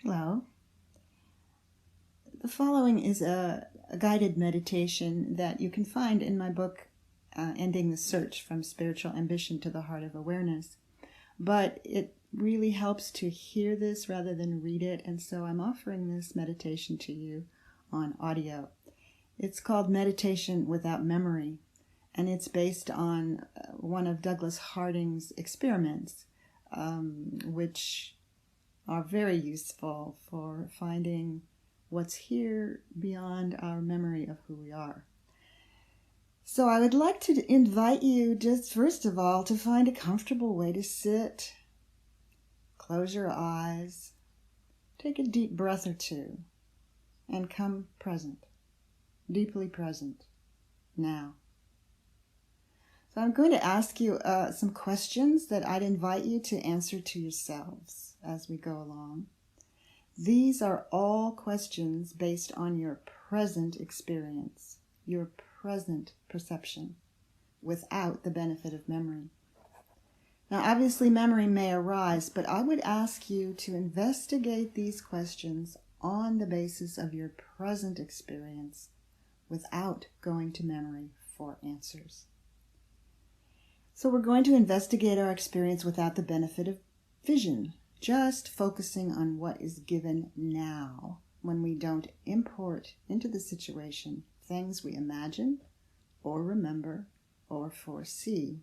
Hello. The following is a guided meditation that you can find in my book, Ending the Search from Spiritual Ambition to the Heart of Awareness. But it really helps to hear this rather than read it, and so I'm offering this meditation to you on audio. It's called Meditation Without Memory, and it's based on one of Douglas Harding's experiments, which are very useful for finding what's here beyond our memory of who we are. So I would like to invite you just first of all to find a comfortable way to sit. Close your eyes, take a deep breath or two, and come present, deeply present, now. So I'm going to ask you some questions that I'd invite you to answer to yourselves as we go along. These are all questions based on your present experience, your present perception, without the benefit of memory. Now, obviously, memory may arise, but I would ask you to investigate these questions on the basis of your present experience without going to memory for answers. So we're going to investigate our experience without the benefit of vision, just focusing on what is given now when we don't import into the situation things we imagine or remember or foresee.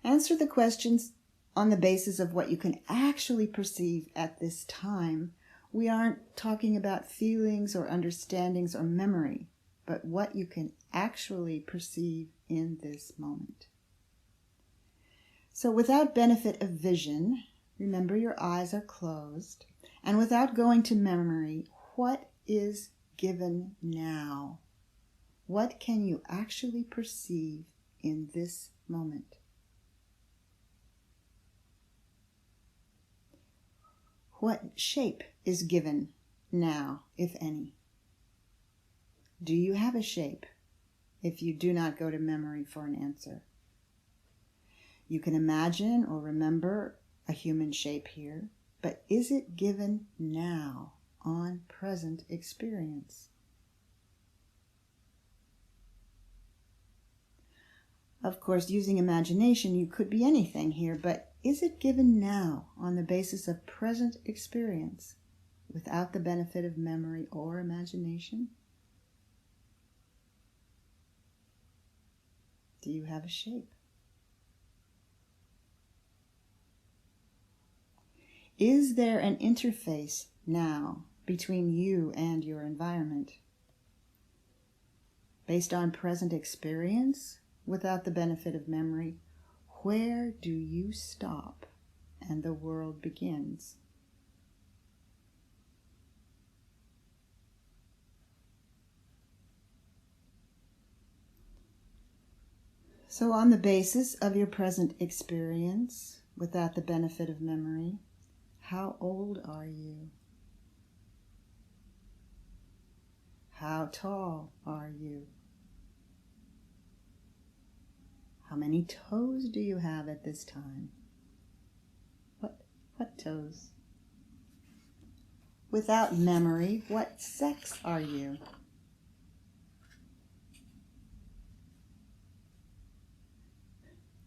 Answer the questions on the basis of what you can actually perceive at this time. We aren't talking about feelings or understandings or memory, but what you can actually perceive in this moment. So without benefit of vision, remember your eyes are closed, and without going to memory, what is given now? What can you actually perceive in this moment? What shape is given now, if any? Do you have a shape if you do not go to memory for an answer? You can imagine or remember a human shape here, but is it given now on present experience? Of course, using imagination, you could be anything here, but is it given now on the basis of present experience without the benefit of memory or imagination? Do you have a shape? Is there an interface now between you and your environment? Based on present experience, without the benefit of memory, where do you stop and the world begins? So on the basis of your present experience, without the benefit of memory, how old are you? How tall are you? How many toes do you have at this time? What toes? Without memory, what sex are you?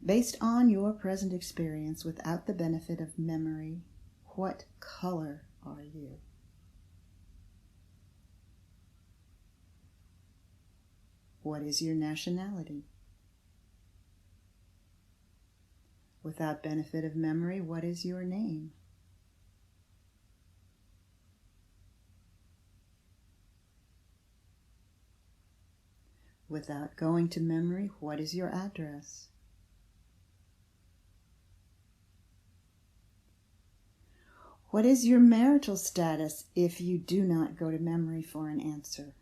Based on your present experience, without the benefit of memory, what color are you? What is your nationality? Without benefit of memory, what is your name? Without going to memory, what is your address? What is your marital status if you do not go to memory for an answer?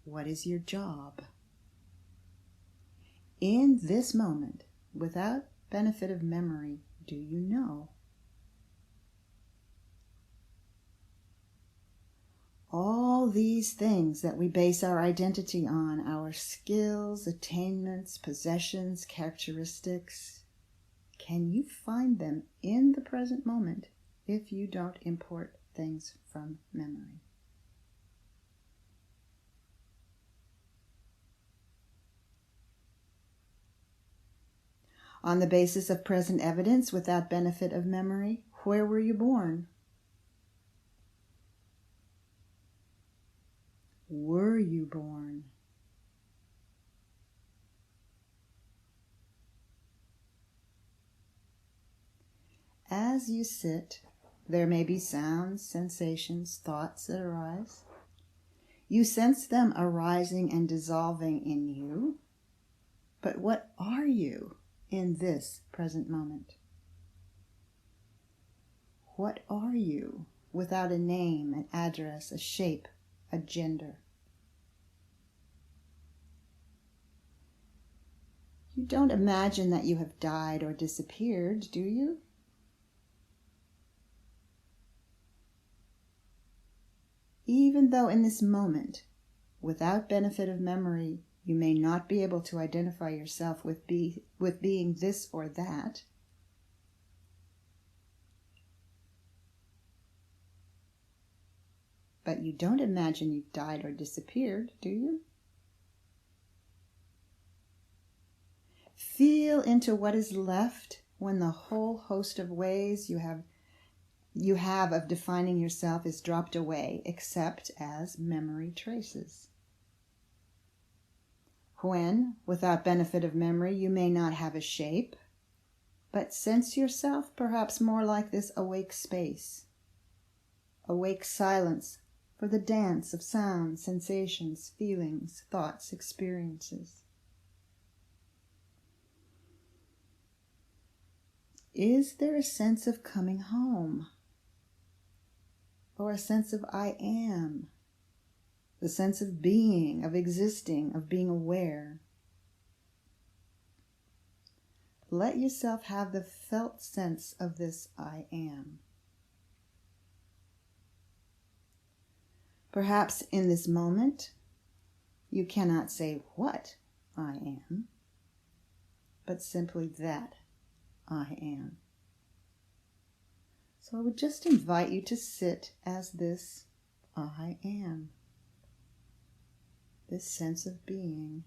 What is your job? In this moment, without benefit of memory, do you know? All all these things that we base our identity on, our skills, attainments, possessions, characteristics, can you find them in the present moment if you don't import things from memory? On the basis of present evidence without benefit of memory, where were you born? Were you born? As you sit, there may be sounds, sensations, thoughts that arise. You sense them arising and dissolving in you. But what are you in this present moment? What are you without a name, an address, a shape, a gender? You don't imagine that you have died or disappeared, do you? Even though in this moment, without benefit of memory, you may not be able to identify yourself with being this or that, but you don't imagine you've died or disappeared, do you? Feel into what is left when the whole host of ways you have of defining yourself is dropped away, except as memory traces. When, without benefit of memory, you may not have a shape, but sense yourself perhaps more like this awake space, awake silence for the dance of sounds, sensations, feelings, thoughts, experiences. Is there a sense of coming home? Or a sense of I am? The sense of being, of existing, of being aware. Let yourself have the felt sense of this I am. Perhaps in this moment, you cannot say what I am, but simply that I am. So I would just invite you to sit as this I am, this sense of being.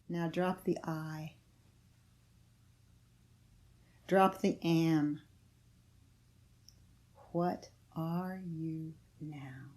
Now drop the I. Drop the am. What are you now?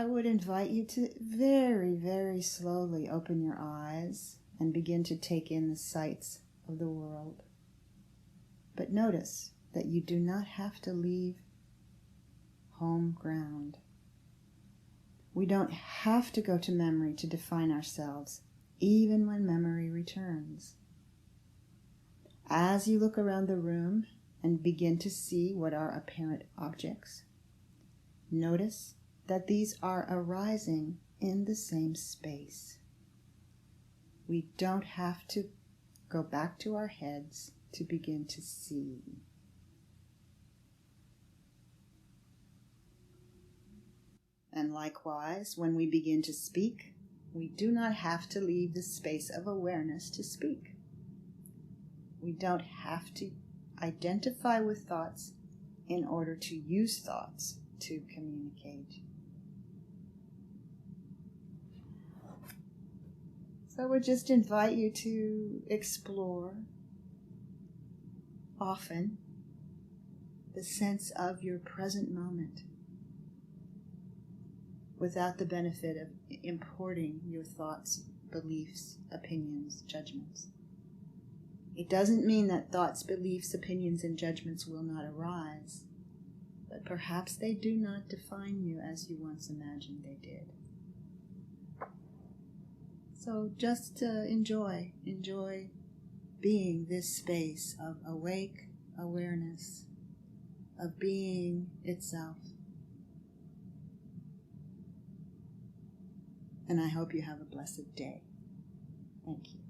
I would invite you to very, very slowly open your eyes and begin to take in the sights of the world. But notice that you do not have to leave home ground. We don't have to go to memory to define ourselves, even when memory returns. As you look around the room and begin to see what are apparent objects, notice that these are arising in the same space. We don't have to go back to our heads to begin to see. And likewise, when we begin to speak, we do not have to leave the space of awareness to speak. We don't have to identify with thoughts in order to use thoughts to communicate. So I would just invite you to explore often the sense of your present moment without the benefit of importing your thoughts, beliefs, opinions, judgments. It doesn't mean that thoughts, beliefs, opinions, and judgments will not arise, but perhaps they do not define you as you once imagined they did. So just enjoy being this space of awake awareness, of being itself. And I hope you have a blessed day. Thank you.